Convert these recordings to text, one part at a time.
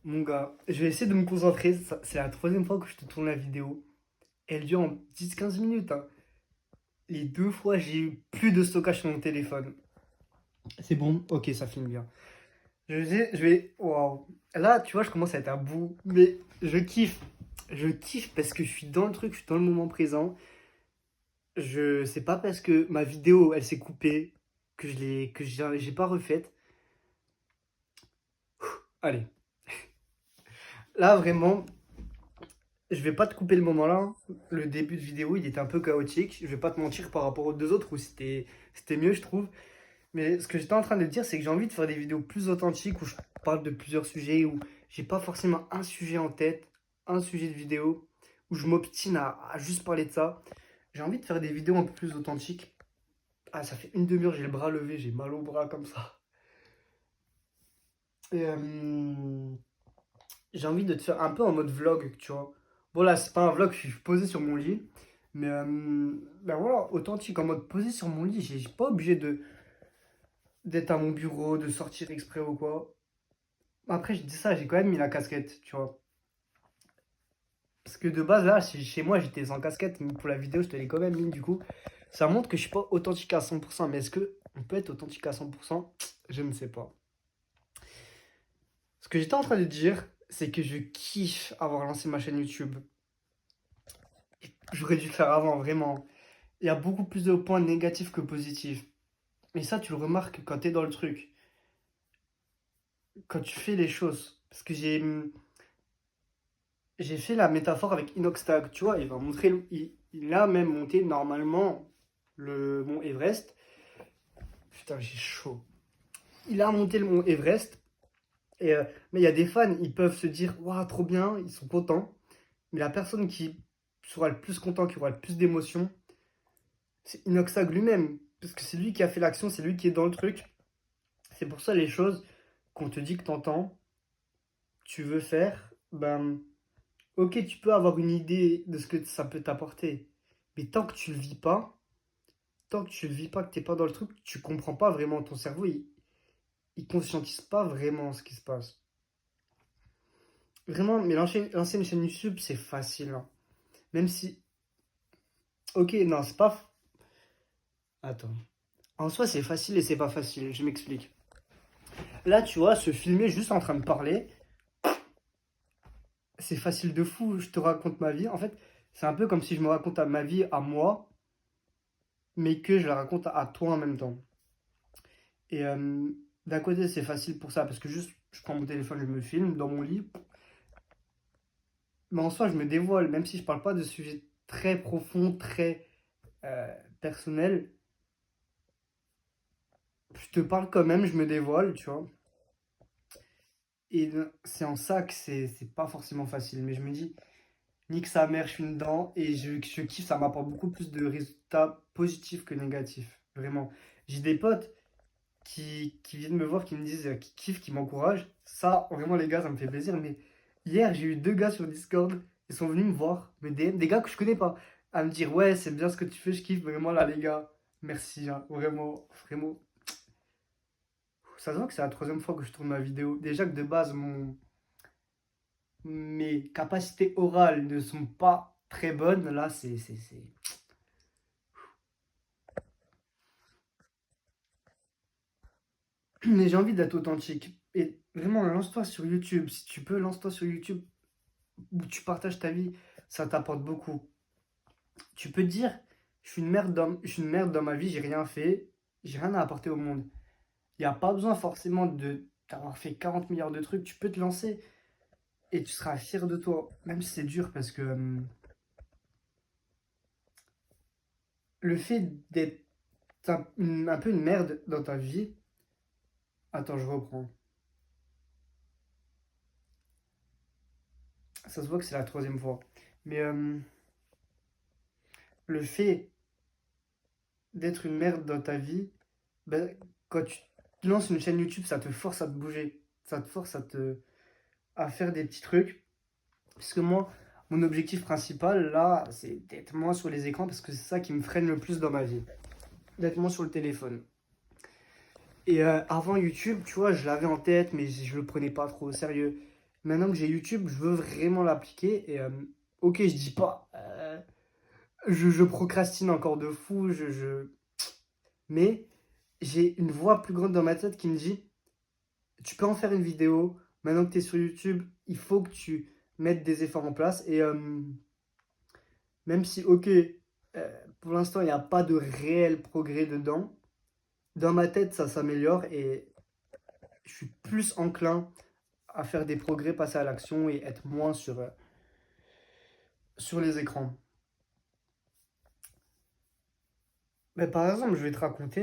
Mon gars, je vais essayer de me concentrer. C'est la troisième fois que je te tourne la vidéo. Elle dure en 10-15 minutes, hein. Les deux fois, j'ai eu plus de stockage sur mon téléphone. C'est bon, ok, ça filme bien. Je vais. Waouh. Là, tu vois, je commence à être à bout. Mais je kiffe. Je kiffe parce que je suis dans le truc, je suis dans le moment présent. Je sais pas parce que ma vidéo, elle s'est coupée, que j'ai pas refaite. Allez. Là, vraiment, je vais pas te couper le moment là, hein. Le début de vidéo, il était un peu chaotique. Je vais pas te mentir par rapport aux deux autres où c'était mieux, je trouve. Mais ce que j'étais en train de te dire, c'est que j'ai envie de faire des vidéos plus authentiques où je parle de plusieurs sujets, où j'ai pas forcément un sujet en tête, un sujet de vidéo, où je m'obstine à juste parler de ça. J'ai envie de faire des vidéos un peu plus authentiques. Ah, ça fait une demi-heure, j'ai le bras levé, j'ai mal au bras comme ça. Et j'ai envie de te faire un peu en mode vlog, tu vois. Bon, là, c'est pas un vlog, je suis posé sur mon lit. Mais ben voilà, authentique, en mode posé sur mon lit. J'ai pas obligé d'être à mon bureau, de sortir exprès ou quoi. Après, je dis ça, j'ai quand même mis la casquette, tu vois. Parce que de base, là, chez moi, j'étais sans casquette, mais pour la vidéo, je te l'ai quand même mis, du coup. Ça montre que je suis pas authentique à 100%. Mais est-ce que on peut être authentique à 100%? Je ne sais pas. Ce que j'étais en train de dire, c'est que je kiffe avoir lancé ma chaîne YouTube. J'aurais dû le faire avant, vraiment. Il y a beaucoup plus de points négatifs que positifs. Et ça, tu le remarques quand tu es dans le truc, quand tu fais les choses. Parce que j'ai fait la métaphore avec Inoxtag, tu vois, il va montrer, il a même monté normalement le mont Everest. Putain, j'ai chaud. Il a monté le mont Everest, mais il y a des fans, ils peuvent se dire, waouh, trop bien, ils sont contents. Mais la personne qui sera le plus content, qui aura le plus d'émotions, c'est Inoxtag lui-même. Parce que c'est lui qui a fait l'action, c'est lui qui est dans le truc. C'est pour ça les choses qu'on te dit que t'entends, tu veux faire, ben, ok, tu peux avoir une idée de ce que ça peut t'apporter. Mais tant que tu le vis pas, tant que tu le vis pas, que t'es pas dans le truc, tu comprends pas vraiment. Ton cerveau, il conscientise pas vraiment ce qui se passe. Vraiment, mais lancer une chaîne YouTube, c'est facile, hein. Même si, ok, non, c'est pas. Attends. En soi, c'est facile et c'est pas facile. Je m'explique. Là, tu vois, se filmer juste en train de parler, c'est facile de fou. Je te raconte ma vie. En fait, c'est un peu comme si je me raconte ma vie à moi, mais que je la raconte à toi en même temps. Et d'un côté, c'est facile pour ça, parce que juste, je prends mon téléphone, je me filme dans mon lit. Mais en soi, je me dévoile, même si je parle pas de sujets très profonds, très personnels. Je te parle quand même, je me dévoile, tu vois. Et c'est en ça que c'est pas forcément facile. Mais je me dis, nique sa mère, je suis dedans et je kiffe, ça m'apporte beaucoup plus de résultats positifs que négatifs. Vraiment. J'ai des potes qui viennent me voir, qui me disent, qui kiffent, qui m'encouragent. Ça, vraiment, les gars, ça me fait plaisir. Mais hier, j'ai eu deux gars sur Discord. Ils sont venus me voir, me DM, des gars que je connais pas, à me dire, ouais, c'est bien ce que tu fais, je kiffe. Vraiment, là, les gars, merci, hein. Vraiment, vraiment. Ça se voit que c'est la troisième fois que je tourne ma vidéo. Déjà que de base, mes capacités orales ne sont pas très bonnes. Là, c'est. Mais j'ai envie d'être authentique. Et vraiment, lance-toi sur YouTube. Si tu peux, lance-toi sur YouTube où tu partages ta vie. Ça t'apporte beaucoup. Tu peux te dire, je suis une merde dans ma vie, j'ai rien fait, j'ai rien à apporter au monde. Il n'y a pas besoin forcément de d'avoir fait 40 milliards de trucs. Tu peux te lancer et tu seras fier de toi. Même si c'est dur parce que le fait d'être un peu une merde dans ta vie. Attends, je reprends. Ça se voit que c'est la troisième fois. Mais le fait d'être une merde dans ta vie, ben, quand tu lances une chaîne YouTube, ça te force à te bouger. Ça te force à faire des petits trucs. Parce que moi, mon objectif principal, là, c'est d'être moins sur les écrans parce que c'est ça qui me freine le plus dans ma vie. D'être moins sur le téléphone. Et avant YouTube, tu vois, je l'avais en tête, mais je le prenais pas trop au sérieux. Maintenant que j'ai YouTube, je veux vraiment l'appliquer. Et ok, je dis pas, je procrastine encore de fou, mais j'ai une voix plus grande dans ma tête qui me dit, tu peux en faire une vidéo. Maintenant que tu es sur YouTube, il faut que tu mettes des efforts en place. Et même si, ok, pour l'instant, il n'y a pas de réel progrès dedans, dans ma tête, ça s'améliore et je suis plus enclin à faire des progrès, passer à l'action et être moins sur les écrans. Mais par exemple, je vais te raconter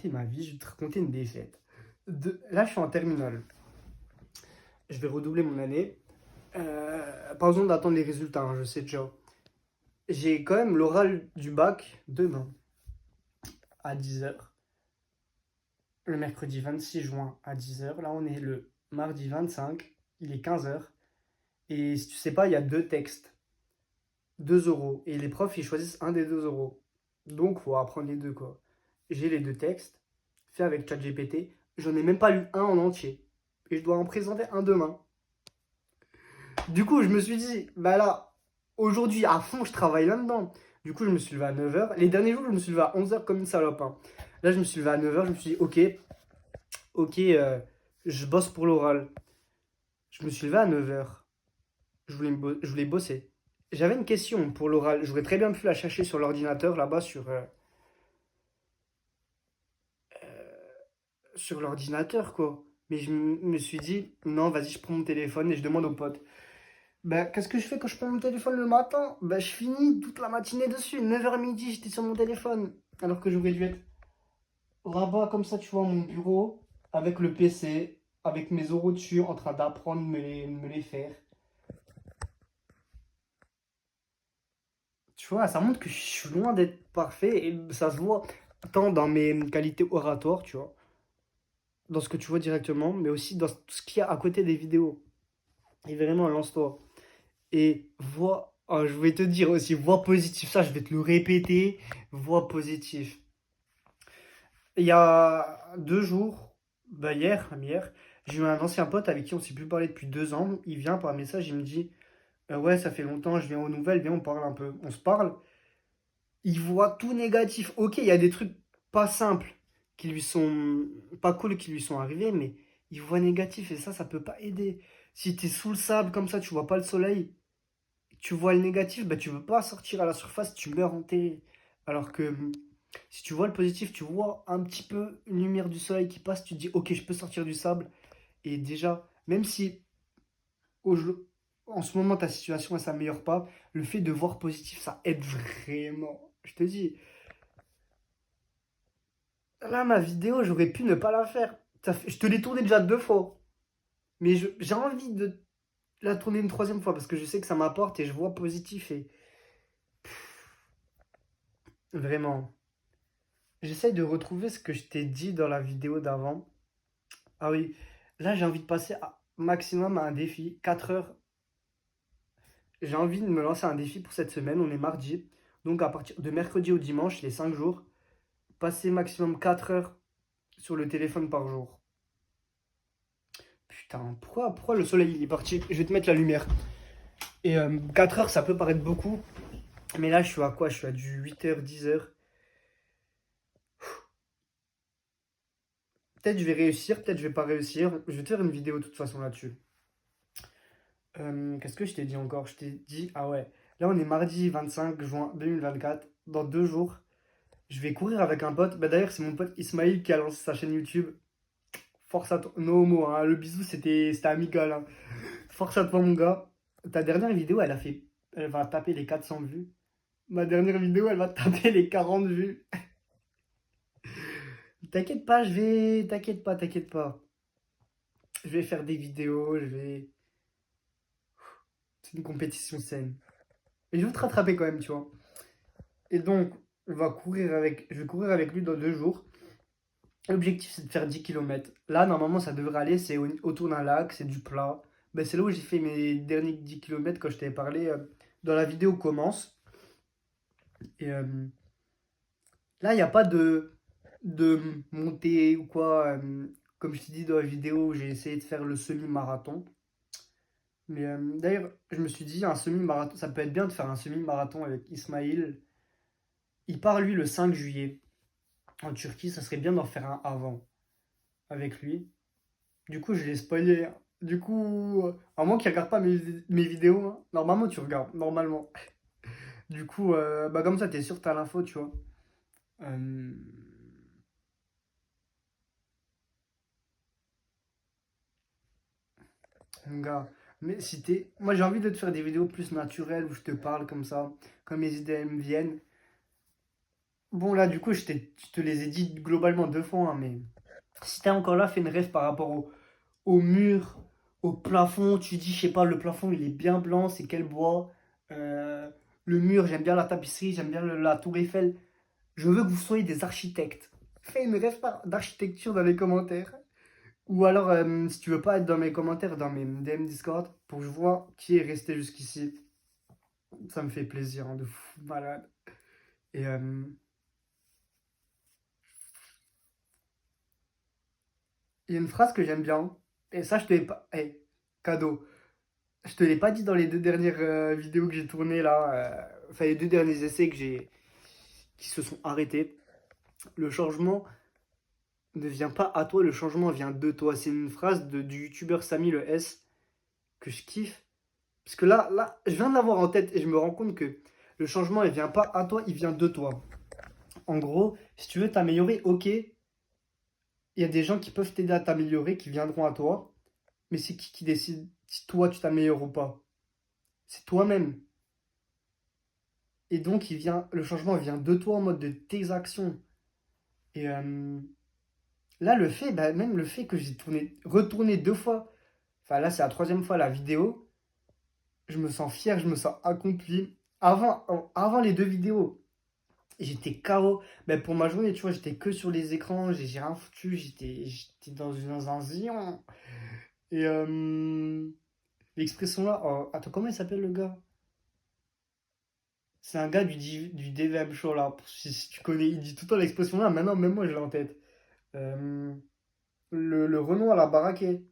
ma vie, je vais te raconter une défaite. Là, je suis en terminale. Je vais redoubler mon année. Pas besoin d'attendre les résultats, hein, je sais déjà. J'ai quand même l'oral du bac demain à 10 heures. Le mercredi 26 juin à 10 heures. Là, on est le mardi 25. Il est 15 heures. Et si tu sais pas, il y a deux textes. 2 euros. Et les profs, ils choisissent un des 2 euros. Donc, faut apprendre les deux, quoi. J'ai les deux textes, faits avec ChatGPT. J'en ai même pas lu un en entier. Et je dois en présenter un demain. Du coup, je me suis dit, bah là, aujourd'hui, à fond, je travaille là-dedans. Du coup, je me suis levé à 9 heures. Les derniers jours, je me suis levé à 11 heures comme une salope, hein. Là, je me suis levé à 9 heures. Je me suis dit, ok, je bosse pour l'oral. Je me suis levé à 9 heures. Je voulais bosser. J'avais une question pour l'oral. J'aurais très bien pu la chercher sur l'ordinateur, là-bas, sur l'ordinateur, quoi. Mais me suis dit, non, vas-y, je prends mon téléphone et je demande au pote. Ben, qu'est-ce que je fais quand je prends mon téléphone le matin? Ben, je finis toute la matinée dessus. 9 h midi, j'étais sur mon téléphone. Alors que j'aurais dû être là-bas, comme ça, tu vois, mon bureau, avec le PC, avec mes oraux dessus, en train d'apprendre, me les faire. Tu vois, ça montre que je suis loin d'être parfait et ça se voit tant dans mes qualités oratoires, tu vois, dans ce que tu vois directement, mais aussi dans tout ce qu'il y a à côté des vidéos. Et vraiment, lance-toi. Et je vais te dire aussi, voix positive, ça je vais te le répéter, voix positive. Il y a 2 jours, bah hier, j'ai eu un ancien pote avec qui on s'est plus parlé depuis 2 ans. Il vient par message, il me dit, ouais, ça fait longtemps, je viens aux nouvelles, viens, on parle un peu. On se parle, il voit tout négatif. Ok, il y a des trucs pas simples, qui lui sont pas cool, qui lui sont arrivés, mais il voit négatif et ça peut pas aider. Si tu es sous le sable comme ça, tu vois pas le soleil, tu vois le négatif, bah, tu veux pas sortir à la surface, tu meurs enterré. Alors que si tu vois le positif, tu vois un petit peu une lumière du soleil qui passe, tu te dis, ok, je peux sortir du sable. Et déjà, même si au jeu- en ce moment ta situation ne s'améliore pas, le fait de voir positif, ça aide vraiment. Je te dis, là, ma vidéo, j'aurais pu ne pas la faire. Je te l'ai tournée déjà 2 fois. Mais j'ai envie de la tourner une troisième fois parce que je sais que ça m'apporte et je vois positif et vraiment. J'essaye de retrouver ce que je t'ai dit dans la vidéo d'avant. Ah oui, là j'ai envie de passer maximum à un défi. 4 heures. J'ai envie de me lancer un défi pour cette semaine. On est mardi. Donc à partir de mercredi au dimanche, les 5 jours, passer maximum 4 heures sur le téléphone par jour. Putain, pourquoi le soleil il est parti? Je vais te mettre la lumière. Et 4 heures, ça peut paraître beaucoup. Mais là, je suis à quoi? Je suis à du 8 heures, 10 heures. Peut-être je vais réussir, peut-être je vais pas réussir. Je vais te faire une vidéo de toute façon là-dessus. Qu'est-ce que je t'ai dit encore? Je t'ai dit, ah ouais, là on est mardi 25 juin 2024. Dans 2 jours, je vais courir avec un pote. Bah d'ailleurs, c'est mon pote Ismail qui a lancé sa chaîne YouTube. Force à toi, no homo, hein. Le bisou c'était amical, hein. Force à toi, mon gars. Ta dernière vidéo, elle va taper les 400 vues. Ma dernière vidéo, elle va taper les 40 vues. T'inquiète pas, t'inquiète pas. Je vais faire des vidéos, c'est une compétition saine. Et je vais te rattraper quand même, tu vois. Et donc, je vais courir avec lui dans 2 jours. L'objectif, c'est de faire 10 km. Là, normalement, ça devrait aller. C'est autour d'un lac, c'est du plat. Ben, c'est là où j'ai fait mes derniers 10 km quand je t'avais parlé dans la vidéo commence. Et là, il n'y a pas de montée ou quoi. comme je t'ai dit dans la vidéo, j'ai essayé de faire le semi-marathon. Mais d'ailleurs, je me suis dit, un semi-marathon, ça peut être bien de faire un semi-marathon avec Ismail. Il part, lui, le 5 juillet en Turquie. Ça serait bien d'en faire un avant avec lui. Du coup, je l'ai spoilé. Du coup, à moins qu'il regarde pas mes vidéos, hein. Normalement, tu regardes, normalement. Du coup, bah comme ça, t'es sûr, t'as l'info, tu vois. Euh, Mon gars, mais si t'es... Moi, j'ai envie de te faire des vidéos plus naturelles où je te parle comme ça, comme mes idées me viennent. Bon, là, du coup, je te les ai dit globalement 2 fois, hein, mais si t'es encore là, fais une rêve par rapport au mur, au plafond. Tu dis, je sais pas, le plafond, il est bien blanc, c'est quel bois. Euh, le mur, j'aime bien la tapisserie, j'aime bien la tour Eiffel. Je veux que vous soyez des architectes. Fais une rêve d'architecture dans les commentaires. Ou alors, si tu veux pas être dans mes commentaires, dans mes DM Discord, pour que je vois qui est resté jusqu'ici. Ça me fait plaisir, hein, de fou malade. Et il y a une phrase que j'aime bien. Et ça, je te l'ai pas. Eh, cadeau. Je te l'ai pas dit dans les 2 dernières vidéos que j'ai tournées là. Enfin, les 2 derniers essais qui se sont arrêtés. Le changement ne vient pas à toi, le changement vient de toi. C'est une phrase du youtubeur Samy le S que je kiffe. Parce que là, je viens de l'avoir en tête et je me rends compte que le changement, il vient pas à toi, il vient de toi. En gros, si tu veux t'améliorer, ok, il y a des gens qui peuvent t'aider à t'améliorer, qui viendront à toi, mais c'est qui décide si toi tu t'améliores ou pas? C'est toi-même. Et donc, le changement vient de toi en mode de tes actions. Et là, bah, même le fait que j'ai retourné 2 fois, enfin là, c'est la troisième fois la vidéo, je me sens fier, je me sens accompli. Avant les 2 vidéos, j'étais KO. Ben, pour ma journée, tu vois, j'étais que sur les écrans, j'ai rien foutu, j'étais dans un zion. Et l'expression là, oh, attends, comment il s'appelle le gars? C'est un gars du DVM Show là. Si tu connais, il dit tout le temps l'expression là, maintenant même moi je l'ai en tête. Euh, le Renault à la baraquet.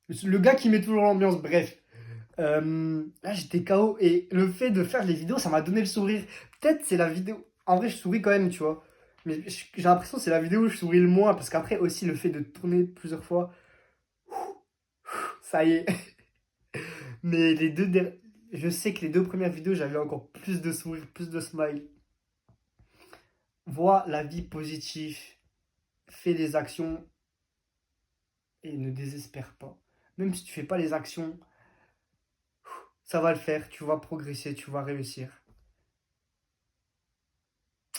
Le gars qui met toujours l'ambiance, bref. Là j'étais KO et le fait de faire les vidéos, ça m'a donné le sourire. Peut-être c'est la vidéo. En vrai, je souris quand même, tu vois. Mais j'ai l'impression que c'est la vidéo où je souris le moins parce qu'après aussi le fait de tourner plusieurs fois, ça y est. Mais je sais que les 2 premières vidéos, j'avais encore plus de sourire, plus de smile. Vois la vie positive, fais des actions et ne désespère pas. Même si tu fais pas les actions, ça va le faire, tu vas progresser, tu vas réussir.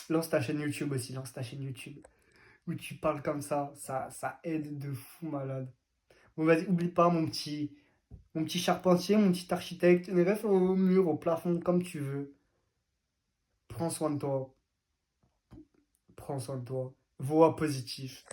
Lance ta chaîne YouTube aussi, lance ta chaîne YouTube. Où tu parles comme ça aide de fou malade. Bon, vas-y, oublie pas mon petit charpentier, mon petit architecte, les refs au mur, au plafond, comme tu veux. Prends soin de toi, prends soin de toi. Voix positif.